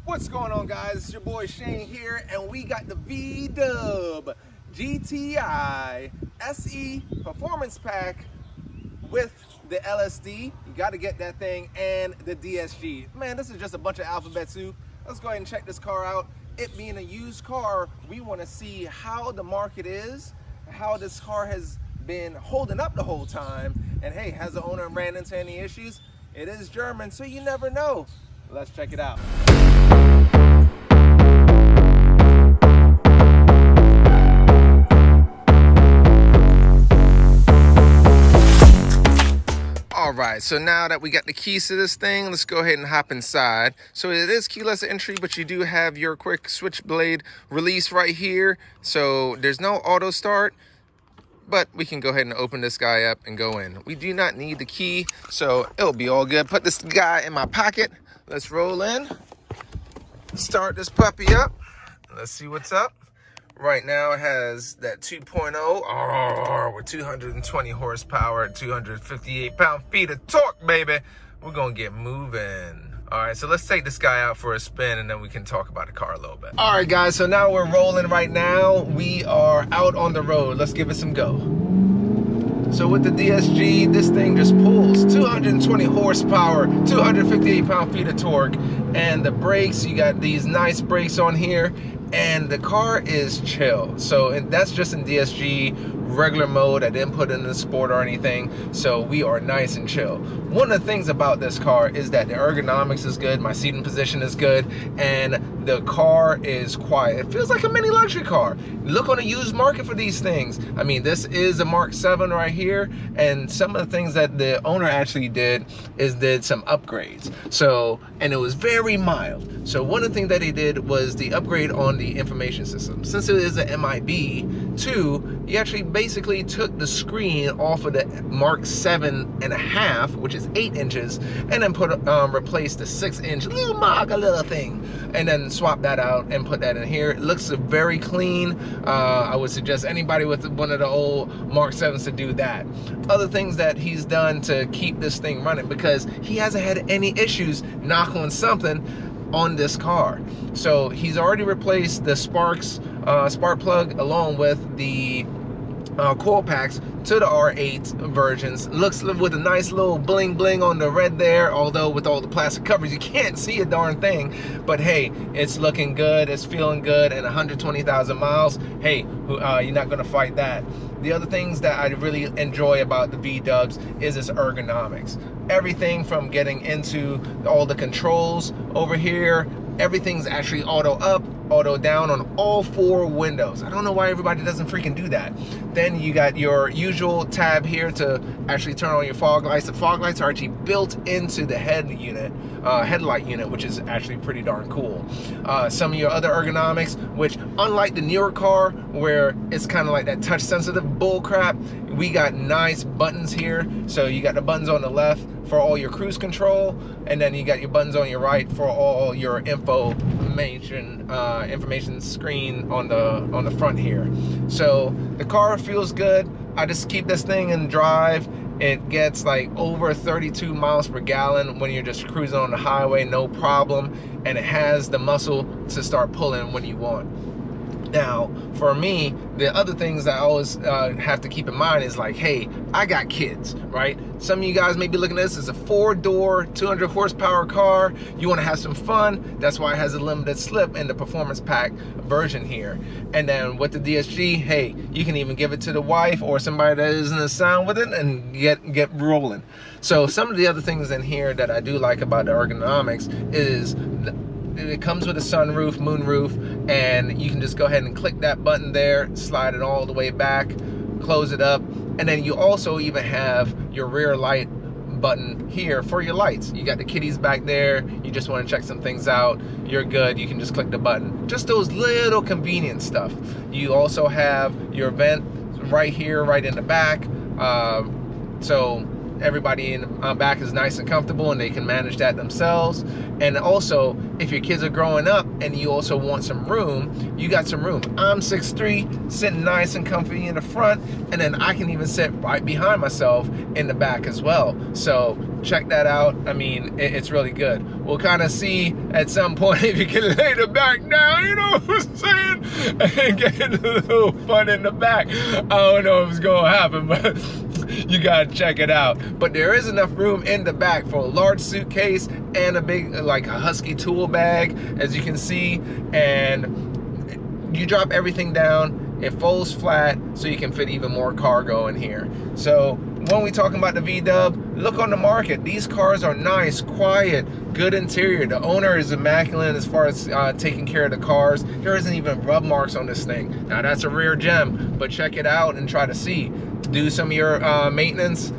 What's going on, guys? It's your boy Shane here, and we got the VW GTI SE Performance Pack with the LSD. You got to get that thing, and the DSG. Man, this is just a bunch of alphabet soup. Let's go ahead and check this car out. It being a used car, we want to see how the market is, how this car has been holding up the whole time, and hey, has the owner ran into any issues? It is German, so you never know. Let's check it out. Alright, so now that we got the keys to this thing, let's go ahead and hop inside. So it is keyless entry, but you do have your quick switchblade release right here. So there's no auto start, but we can go ahead and open this guy up and go in. We do not need the key, so it'll be all good. Put this guy in my pocket. Let's roll in, start this puppy up. Let's see what's up. Right now it has that 2.0 with 220 horsepower, 258 pound-feet of torque, baby. We're gonna get moving. All right, so let's take this guy out for a spin and then we can talk about the car a little bit. All right, guys, so now we're rolling right now. We are out on the road. Let's give it some go. So with the DSG, this thing just pulls 220 horsepower, 258 pound-feet of torque, and the brakes, you got these nice brakes on here, and the car is chill. So that's just in DSG regular mode. I didn't put it in the sport or anything, so we are nice and chill. One of the things about this car is that the ergonomics is good, my seating position is good, and the car is quiet. It feels like a mini luxury car. Look on the used market for these things. I mean, this is a Mark 7 right here, and some of the things that the owner actually did is did some upgrades. So, and it was very mild. So one of the things that he did was the upgrade on the information system. Since it is an MIB2, he actually basically took the screen off of the Mark 7.5, which is 8 inches, and then replaced the 6-inch little maga little thing, and then swapped that out and put that in here. It looks very clean. I would suggest anybody with one of the old Mark 7s to do that. Other things that he's done to keep this thing running, because he hasn't had any issues, knock on something, on this car. So he's already replaced the spark plug along with the coil packs to the R8 versions. Looks with a nice little bling bling on the red there, although with all the plastic coverage you can't see a darn thing, but hey, it's looking good, it's feeling good, and 120,000 miles, hey, you're not gonna fight that. The other things that I really enjoy about the V-Dubs is its ergonomics. Everything from getting into all the controls over here, everything's actually auto up, auto down on all 4 windows. I don't know why everybody doesn't freaking do that. Then you got your usual tab here to actually turn on your fog lights. The fog lights are actually built into the headlight unit, which is actually pretty darn cool. Some of your other ergonomics, which unlike the newer car where it's kind of like that touch sensitive bull crap, we got nice buttons here. So you got the buttons on the left for all your cruise control, and then you got your buttons on your right for all your information screen on the front here. So the car feels good. I just keep this thing in drive. It gets like over 32 miles per gallon when you're just cruising on the highway, no problem, and it has the muscle to start pulling when you want. Now, for me, the other things that I always have to keep in mind is like, hey, I got kids, right? Some of you guys may be looking at this as a 4-door, 200 horsepower car. You want to have some fun. That's why it has a limited slip in the performance pack version here. And then with the DSG, hey, you can even give it to the wife or somebody that isn't as sound with it and get rolling. So some of the other things in here that I do like about the ergonomics is it comes with a sunroof, moonroof, and you can just go ahead and click that button there, slide it all the way back, close it up, and then you also even have your rear light button here for your lights. You got the kitties back there, you just want to check some things out, you're good, you can just click the button. Just those little convenient stuff. You also have your vent right here, right in the back, so everybody in the back is nice and comfortable and they can manage that themselves. And also, if your kids are growing up and you also want some room, you got some room. I'm 6'3", sitting nice and comfy in the front, and then I can even sit right behind myself in the back as well. So check that out. I mean, it's really good. We'll kind of see at some point if you can lay the back down, you know what I'm saying? And get a little fun in the back. I don't know if it's gonna happen, but you gotta check it out. But there is enough room in the back for a large suitcase and a big, like a Husky tool bag, as you can see. And you drop everything down, it folds flat, so you can fit even more cargo in here. So when we talking about the VW, look on the market. These cars are nice, quiet, good interior. The owner is immaculate as far as taking care of the cars. There isn't even rub marks on this thing. Now that's a rare gem, but check it out and try to see. Do some of your maintenance.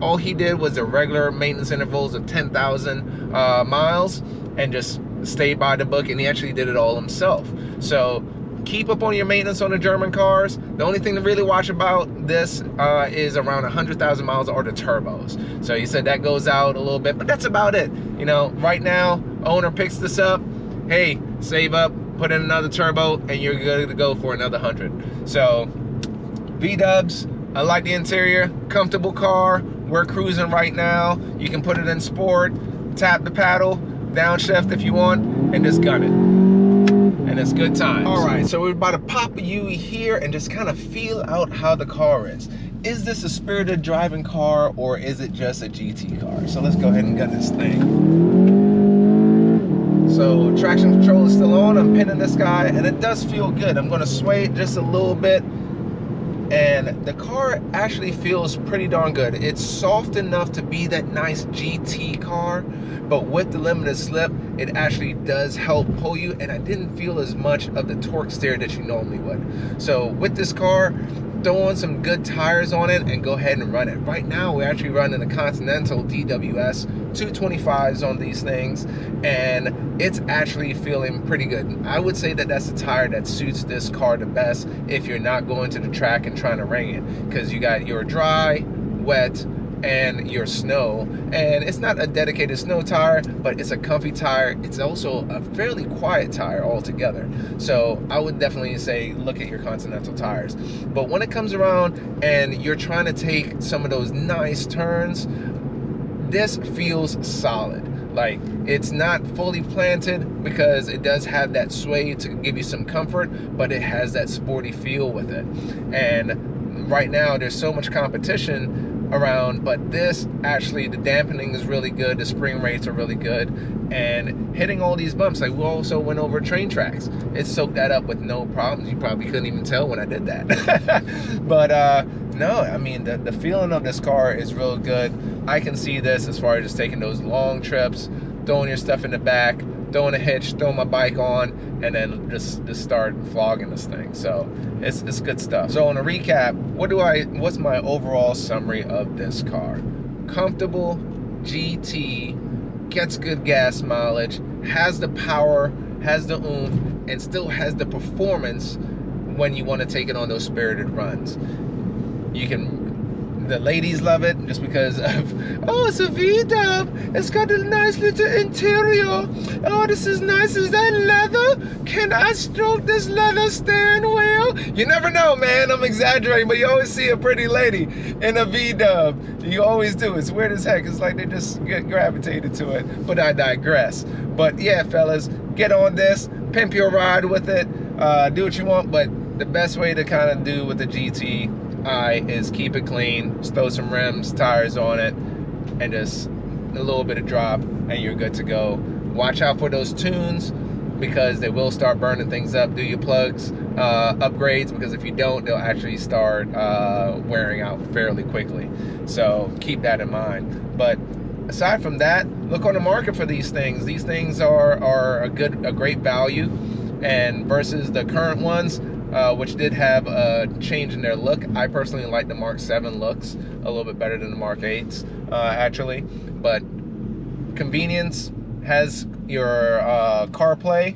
All he did was the regular maintenance intervals of 10,000 miles and just stayed by the book, and he actually did it all himself. So keep up on your maintenance on the German cars. The only thing to really watch about this is around 100,000 miles or the turbos. So he said that goes out a little bit, but that's about it. You know, right now, owner picks this up, hey, save up, put in another turbo, and you're good to go for another 100. So V-dubs, I like the interior, comfortable car. We're cruising right now. You can put it in sport, tap the paddle, downshift if you want, and just gun it. And it's good times. All right, so we're about to pop a UE here and just kind of feel out how the car is. Is this a spirited driving car, or is it just a GT car? So let's go ahead and gun this thing. So traction control is still on. I'm pinning this guy, and it does feel good. I'm gonna sway it just a little bit, and the car actually feels pretty darn good. It's soft enough to be that nice GT car, but with the limited slip, it actually does help pull you, and I didn't feel as much of the torque steer that you normally would. So with this car, throw on some good tires on it and go ahead and run it. Right now, we're actually running a Continental DWS 225s on these things, and it's actually feeling pretty good. I would say that that's the tire that suits this car the best if you're not going to the track and trying to ring it, because you got your dry, wet, and your snow. And it's not a dedicated snow tire, but it's a comfy tire. It's also a fairly quiet tire altogether. So I would definitely say look at your Continental tires. But when it comes around and you're trying to take some of those nice turns, this feels solid. Like, it's not fully planted because it does have that sway to give you some comfort, but it has that sporty feel with it. And right now there's so much competition around, but this actually, the dampening is really good, the spring rates are really good, and hitting all these bumps, like we also went over train tracks, it soaked that up with no problems. You probably couldn't even tell when I did that. But no, I mean, the feeling of this car is real good. I can see this as far as just taking those long trips, throwing your stuff in the back, throwing a hitch, throwing my bike on, and then just start flogging this thing. So it's good stuff. So on a recap, what's my overall summary of this car? Comfortable GT, gets good gas mileage, has the power, has the oomph, and still has the performance when you want to take it on those spirited runs. The ladies love it just because of, oh, it's a V-dub, it's got a nice little interior, oh, this is nice, is that leather? Can I stroke this leather steering wheel? You never know, man, I'm exaggerating, but you always see a pretty lady in a V-dub. You always do. It's weird as heck. It's like they just get gravitated to it, but I digress. But yeah, fellas, get on this, pimp your ride with it, do what you want, but the best way to kind of do with the GTI is keep it clean, just throw some rims, tires on it, and just a little bit of drop, and you're good to go. Watch out for those tunes, because they will start burning things up. Do your plugs, upgrades, because if you don't, they'll actually start wearing out fairly quickly. So keep that in mind. But aside from that, look on the market for these things. These things are a great value, and versus the current ones, which did have a change in their look. I personally like the Mark 7 looks a little bit better than the Mark 8s, actually. But convenience, has your CarPlay,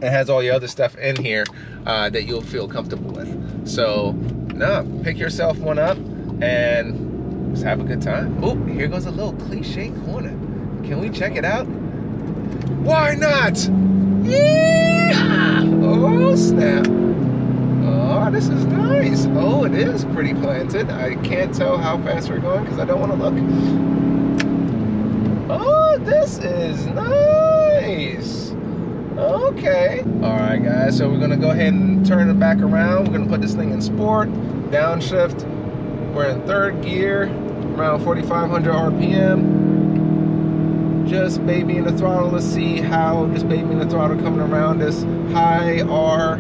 and has all your other stuff in here that you'll feel comfortable with. So, pick yourself one up and just have a good time. Oh, here goes a little cliche corner. Can we check it out? Why not? Yeah! Oh, snap. Oh, this is nice. Oh, it is pretty planted. I can't tell how fast we're going because I don't want to look. Oh, this is nice. Okay. All right, guys. So we're gonna go ahead and turn it back around. We're gonna put this thing in sport, downshift. We're in third gear, around 4,500 RPM. Just babying the throttle. Let's see how just babying the throttle coming around this high R.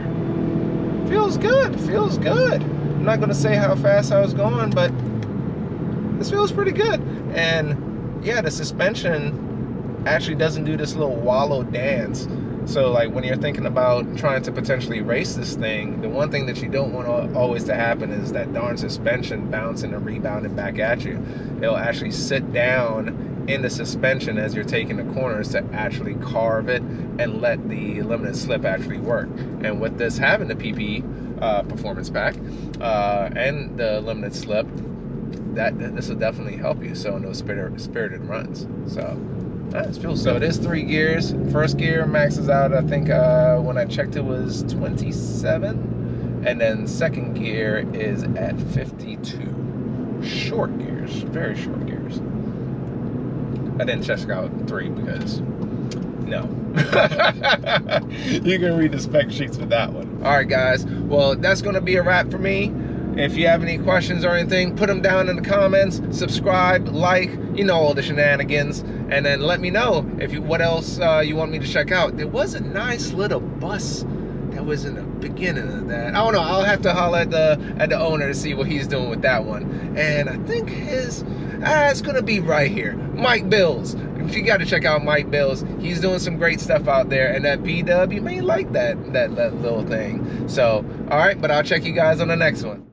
Feels good. Feels good. I'm not gonna say how fast I was going, but this feels pretty good. And yeah, the suspension actually doesn't do this little wallow dance. So like when you're thinking about trying to potentially race this thing, the one thing that you don't want always to happen is that darn suspension bouncing and rebounding back at you. It'll actually sit down in the suspension as you're taking the corners to actually carve it and let the limited slip actually work. And with this having the PP performance pack and the limited slip, this will definitely help you. So in those spirited runs. So. This feels so. It is 3 gears. First gear maxes out, I think when I checked it was 27, and then second gear is at 52. Short gears, very short gears. I didn't check out 3 because no. You can read the spec sheets for that one. All right, guys. Well, that's going to be a wrap for me. If you have any questions or anything, put them down in the comments. Subscribe, like, you know, all the shenanigans, and then let me know if what else you want me to check out. There was a nice little bus that was in the beginning of that. I don't know. I'll have to holler at the owner to see what he's doing with that one. And I think his it's gonna be right here. Mike Builds. You got to check out Mike Builds. He's doing some great stuff out there, and that VW may like that little thing. So, all right, but I'll check you guys on the next one.